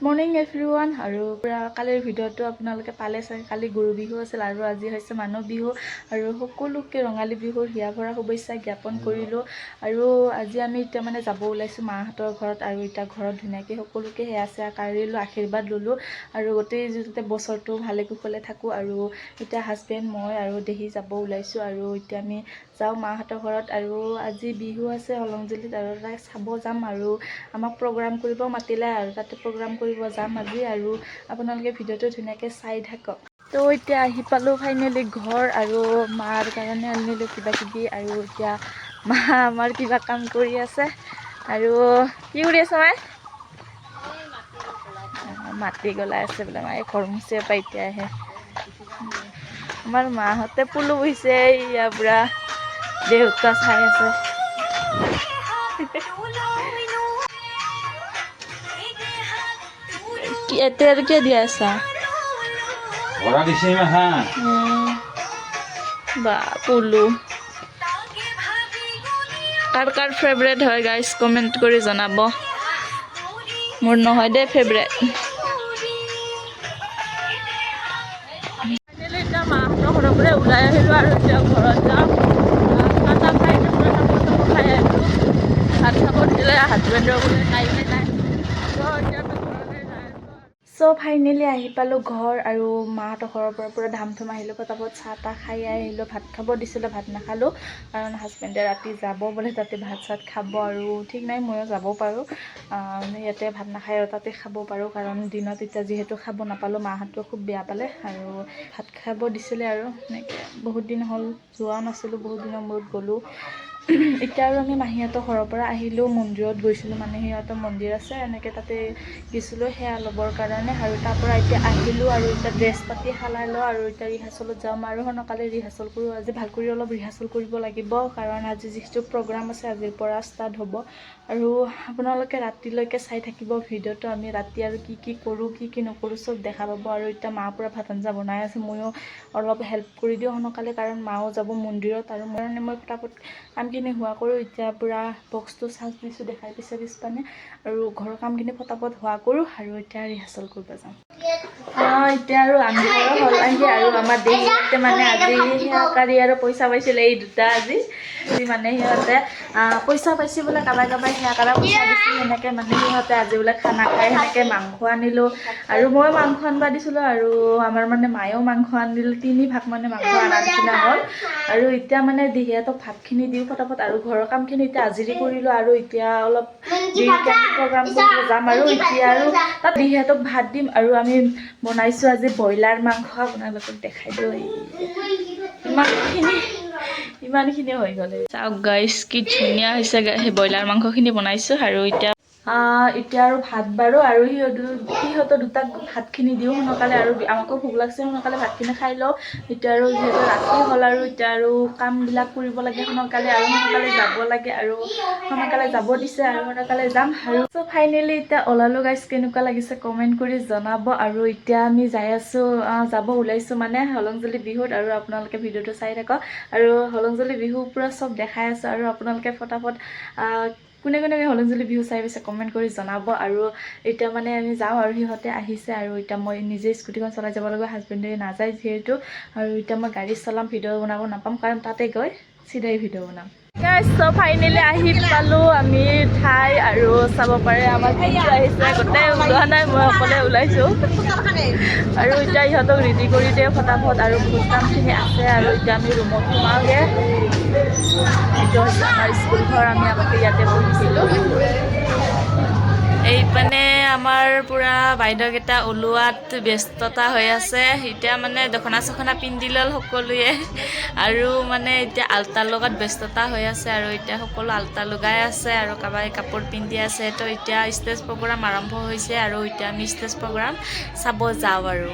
Morning everyone আৰু পুৰা কালিৰ ভিডিঅ'টো আপোনালোকে পালে চাগে। কালি গৰু বিহু আছিল আৰু আজি হৈছে মানুহ বিহু আৰু সকলোকে ৰঙালী বিহুৰ হিয়া ভৰা শুভেচ্ছা জ্ঞাপন কৰিলোঁ। আৰু আজি আমি এতিয়া মানে যাব ওলাইছোঁ মাহঁতৰ ঘৰত আৰু এতিয়া ঘৰত ধুনীয়াকৈ সকলোকে সেৱা চেৱা কাঢ়িলোঁ, আশীৰ্বাদ ল'লোঁ আৰু গোটেই যাতে বছৰটো ভালে কুশলে থাকোঁ। আৰু এতিয়া হাজবেণ্ড মই আৰু দেহি যাব ওলাইছোঁ আৰু এতিয়া আমি যাওঁ মাহঁতৰ ঘৰত। আৰু আজি বিহু আছে হলংজুলিত আৰু তাই চাব যাম আৰু আমাক প্ৰগ্ৰাম কৰিব মাতিলে আৰু তাতে প্ৰগ্ৰাম কৰিব যাম আজি। আৰু আপোনালোকে ভিডিঅ'টো ধুনীয়াকৈ চাই থাকক। তো এতিয়া আহি পালোঁ ফাইনেলি ঘৰ আৰু মাৰ কাৰণে আনিলোঁ কিবাকিবি আৰু এতিয়া মা আমাৰ কিবা কাম কৰি আছে। আৰু কি কৰি আছে মায়ে? মাটি গলাই আছে বোলে মায়ে, ঘৰ মুচি পৰা এতিয়া আহে। আমাৰ মাহঁতে পুলু বহিছে ইয়াৰ পৰা দেউতা চাই আছে। এতিয়া আৰু কিয় দিয়া আছা? বা পুলু কাৰ কাৰ ফেভৰেট হয় গাইজ কমেণ্ট কৰি জনাব। মোৰ নহয় দেই ফেভৰেট। এতিয়া মাহঁতৰ ঘৰৰ পৰা ওলাই আহিলোঁ আৰু এতিয়া ঘৰত যাওঁ। চাহ খাই খাই আহিলোঁ। ভাত খাব দিলে হাজবেণ্ডৰ বোলে টাইমে নাই। চ' ফাইনেলি আহি পালোঁ ঘৰ আৰু মাহঁতৰ ঘৰৰ পৰা পুৰা ধাম ধুম আহিলোঁ। পটাপট চাহ তাহ খাই আহিলোঁ। ভাত খাব দিছিলোঁ, ভাত নাখালোঁ কাৰণ হাজবেণ্ডে ৰাতি যাব বোলে তাতে ভাত চাত খাব আৰু ঠিক নাই ময়ো যাব পাৰোঁ। ইয়াতে ভাত নাখায় আৰু তাতে খাব পাৰোঁ কাৰণ দিনত এতিয়া যিহেতু খাব নাপালোঁ মাহঁতেও খুব বেয়া পালে আৰু ভাত খাব দিছিলে আৰু এনেকৈ বহুত দিন হ'ল যোৱাও নাছিলোঁ, বহুত দিনৰ মূৰত গ'লোঁ। এতিয়া আৰু আমি মাহীহঁতৰ ঘৰৰ পৰা আহিলোঁ, মন্দিৰত গৈছিলোঁ, মানে সিহঁতৰ মন্দিৰ আছে এনেকৈ তাতে গৈছিলোঁ সেৱা ল'বৰ কাৰণে। আৰু তাৰ পৰা এতিয়া আহিলোঁ আৰু এতিয়া ড্ৰেছ পাতি সলাই লওঁ আৰু এতিয়া ৰিহাৰ্চেলত যাম আৰু সোনকালে ৰিহাৰ্চেল কৰোঁ। আজি ভাল কৰি অলপ ৰিহাৰ্চেল কৰিব লাগিব কাৰণ আজি যিটো প্ৰগ্ৰাম আছে আজিৰ পৰা ষ্টাৰ্ট হ'ব। আৰু আপোনালোকে ৰাতিলৈকে চাই থাকিব ভিডিঅ'টো। আমি ৰাতি আৰু কি কি কৰোঁ কি কি নকৰোঁ চব দেখা পাব। আৰু এতিয়া মা পূৰা ভাত আঞ্জা বনাই আছে, ময়ো অলপ হেল্প কৰি দিওঁ সোনকালে কাৰণ মাও যাব মন্দিৰত আৰু মই ফটাফট কামখিনি হোৱা কৰোঁ। এতিয়া পূৰা বক্সটো চাৰ্জ দিছোঁ দেখাই পিছে পিছপানে আৰু ঘৰৰ কামখিনি ফটাফট হোৱা কৰোঁ আৰু এতিয়া ৰিহাৰ্চেল কৰিব যাম। এতিয়া আৰু আন্ধাৰো হ'ল আহি আৰু আমাৰ দেহিহঁতে মানে আজি সেৱাকাৰী আৰু পইচা পাইছিলে এই দুটা আজি মানে সিহঁতে পইচা পাইছে বোলে, কাবাই সেৱা কৰা পইচা দিছিল সেনেকৈ মানে সিহঁতে আজি বোলে খানা খাই সেনেকৈ মাংস আনিলোঁ আৰু মই মাংস আনিব দিছিলোঁ আৰু আমাৰ মানে মায়েও মাংস আনিলোঁ। 3 ভাগ মানে মাংস অনা নিচিনা হ'ল। আৰু এতিয়া মানে দেহিহঁতক ভাতখিনি দিওঁ ফটাফট আৰু ঘৰৰ কামখিনি এতিয়া আজৰি কৰিলোঁ আৰু এতিয়া অলপ দেৰিকৈ প্ৰগ্ৰাম কৰিব যাম আৰু এতিয়া আৰু তাত দেহিহঁতক ভাত দিম। আৰু আমি বনাইছোঁ আজি ব্ৰইলাৰ মাংস, আপোনালোকক দেখাই দিওঁ। ইমানখিনি হৈ গ'লে চাওক গাইছ কি ধুনীয়া হৈছে। সেই ব্ৰইলাৰ মাংসখিনি বনাইছোঁ আৰু এতিয়া আৰু ভাত বাৰু আৰু সিহঁতৰ দুটাক ভাতখিনি দিওঁ সোনকালে আৰু আমাকো ভোক লাগিছে সোনকালে ভাতখিনি খাই লওঁ। এতিয়া আৰু যিহেতু ৰাতি হ'ল আৰু এতিয়া আৰু কামবিলাক কৰিব লাগে সোনকালে আৰু সোনকালে যাব লাগে আৰু সোনকালে যাব দিছে আৰু সোনকালে যাম। আৰু চ' ফাইনেলি এতিয়া ওলালোঁ গাইছ, কেনেকুৱা লাগিছে কমেণ্ট কৰি জনাব। আৰু এতিয়া আমি যাই আছোঁ, যাব ওলাইছোঁ মানে হলংজুলি বিহুত আৰু আপোনালোকে ভিডিঅ'টো চাই থাকক। আৰু হলংজুলি বিহু পূৰা চব দেখাই আছোঁ আৰু আপোনালোকে ফটাফট কোনে কোনে হলংজুলি বিহু চাই পিছে কমেণ্ট কৰি জনাব। আৰু এতিয়া মানে আমি যাওঁ আৰু সিহঁতে আহিছে আৰু এতিয়া মই নিজে স্কুটিখন চলাই যাব লাগিব, হাজবেণ্ডে নাযায় যিহেতু। আৰু এতিয়া মই গাড়ী চলাম, ভিডিঅ' বনাব নাপাম কাৰণ তাতে গৈ চিধাই ভিডিঅ' বনাম। চ' ফাইনেলি আহি পালোঁ আমি ঠাই আৰু চাব পাৰে আমাৰ ভিডিঅ' আহিছে, গোটেই ওলোৱা নাই মই অকলে ওলাইছোঁ। আৰু এতিয়া ইহঁতক ৰেডি কৰি দিয়ে ফটাফট আৰু বহুত কামখিনি আছে। আৰু এতিয়া আমি ৰুমত সোমাওঁগৈ। এইটো হৈছে আমাৰ স্কুল ঘৰ, আমি আগতে ইয়াতে পঢ়িছিলোঁ। এইপানে আমাৰ পূৰা বাইদেউকেইটা ওলোৱাত ব্যস্ততা হৈ আছে। এতিয়া মানে দখনা চখনা পিন্ধি ল'ল সকলোৱে আৰু মানে এতিয়া আল্তাৰ লগত ব্যস্ততা হৈ আছে। আৰু এতিয়া সকলো আল্তা লগাই আছে আৰু কাবাই কাপোৰ পিন্ধি আছে। তো এতিয়া ষ্টেজ প্ৰগ্ৰাম আৰম্ভ হৈছে আৰু এতিয়া আমি ষ্টেজ প্ৰগ্ৰাম চাব যাওঁ আৰু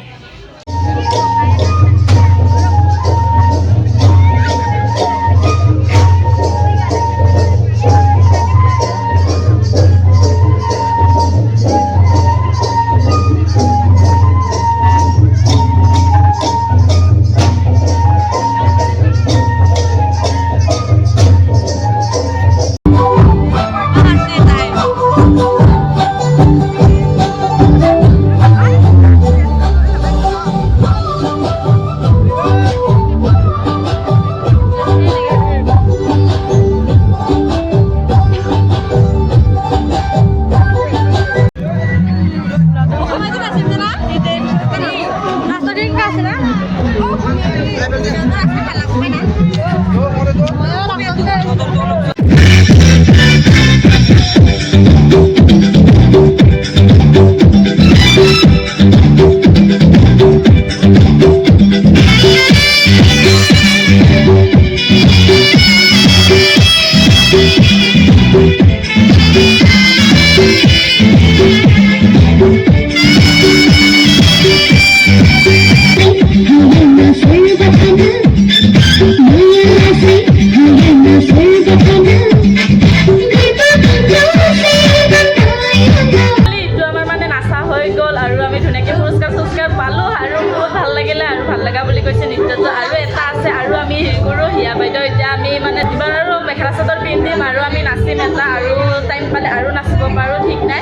হৈ গ'ল আৰু আমি ধুনীয়াকৈ পুৰস্কাৰ পালোঁ আৰু বহুত ভাল লাগিলে আৰু ভাল লগা বুলি কৈছে নৃত্যটো। আৰু এটা আছে আৰু আমি হেৰি কৰোঁ হিয়া বাইদেউ এতিয়া আমি মানে যিমান আৰু মেখেলা চাদৰ পিন্ধিম আৰু আমি নাচিম এটা আৰু টাইম পালে আৰু নাচিব পাৰোঁ ঠিক নাই।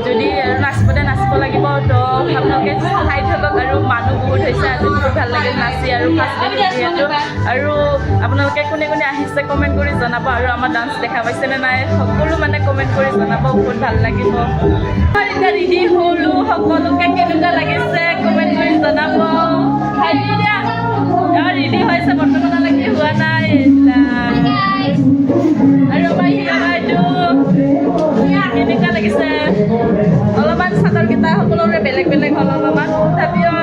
যদি আৰু নাচিব লাগিব তো আপোনালোকে চাই থাকক আৰু মানুহ বহুত হৈছে আজি বহুত ভাল লাগিল নাচি আৰু ফাৰ্ষ্ট যিহেতু আৰু আপোনালোকে কোনে কোনে আহিছে কমেণ্ট কৰি জনাব আৰু আমাৰ ডান্স দেখা পাইছেনে নাই সকলো মানে কমেণ্ট কৰি জনাব বহুত ভাল লাগিব। এতিয়া ৰেডি হ'লোঁ সকলোকে কেনেকুৱা লাগিছে কমেণ্ট কৰি জনাব। ৰেডি হৈছে বৰ্তমানলৈকে হোৱা নাই আৰু আমাৰ হিয়া বাইদেউ কেনেকুৱা লাগিছে অলপমান চাদৰকেইটা সকলোৰে বেলেগ বেলেগ হ'ল অলপমান তথাপিও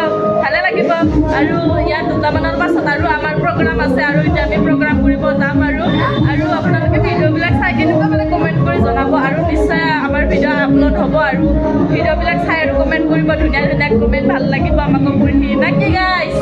ভালে লাগিব। আৰু ইয়াত দুটামানৰ পাছত আৰু আমাৰ প্ৰগ্ৰাম আছে আৰু এতিয়া আমি প্ৰগ্ৰাম কৰিব যাম আৰু আপোনালোকে ভিডিঅ'বিলাক চাই কেনেকুৱা মানে কমেণ্ট কৰি জনাব আৰু নিশ্চয় আমাৰ ভিডিঅ' আপলোড হ'ব আৰু ভিডিঅ'বিলাক চাই আৰু কমেণ্ট কৰিব ধুনীয়া ধুনীয়া কমেণ্ট ভাল লাগিব আমাকো পঢ়ি না কি গাইছ।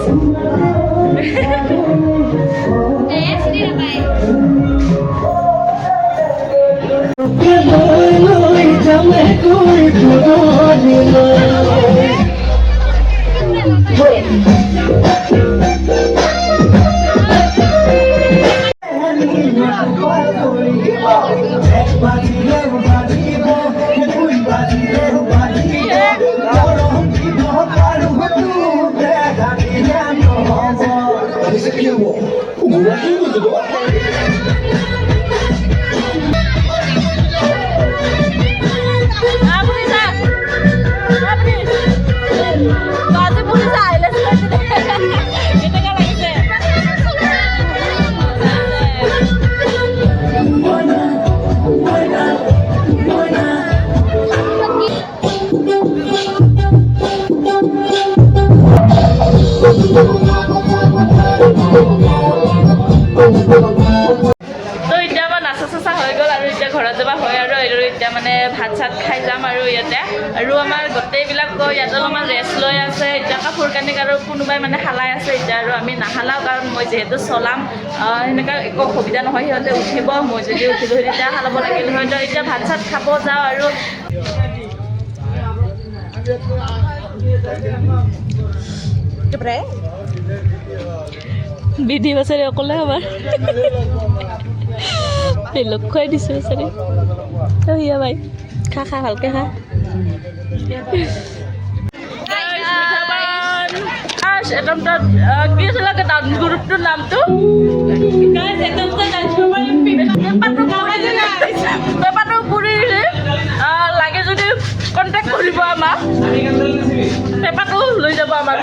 তো এতিয়া আমাৰ নাচা চাচা হৈ গ'ল আৰু এতিয়া ঘৰত যাব হয় আৰু এতিয়া মানে ভাত চাত খাই যাম আৰু ইয়াতে আৰু আমাৰ গোটেইবিলাক ইয়াতে অলপমান ৰেষ্ট লৈ আছে এতিয়া কাপোৰ কানি আৰু কোনোবাই মানে হালাই আছে এতিয়া আৰু আমি নাহালাওঁ কাৰণ মই যিহেতু চলাম সেনেকুৱা একো অসুবিধা নহয় সিহঁতে উঠিব মই যদি উঠিলোঁ তেতিয়া হালাব লাগিল হয়। তো এতিয়া ভাত চাত খাব যাওঁ আৰু বিধি বছৰে অকলে আমাৰ বেলেগ খুৱাই দিছোঁ বছৰে হিয়া ভাই খা ভালকৈ খা। একদম কি আছিলে ডান্স গ্ৰুপটোৰ নামটো পেপাৰটো পুৰি লাগে যদি কণ্টেক্ট কৰিব আমাক পেপাৰটো লৈ যাব আমাক।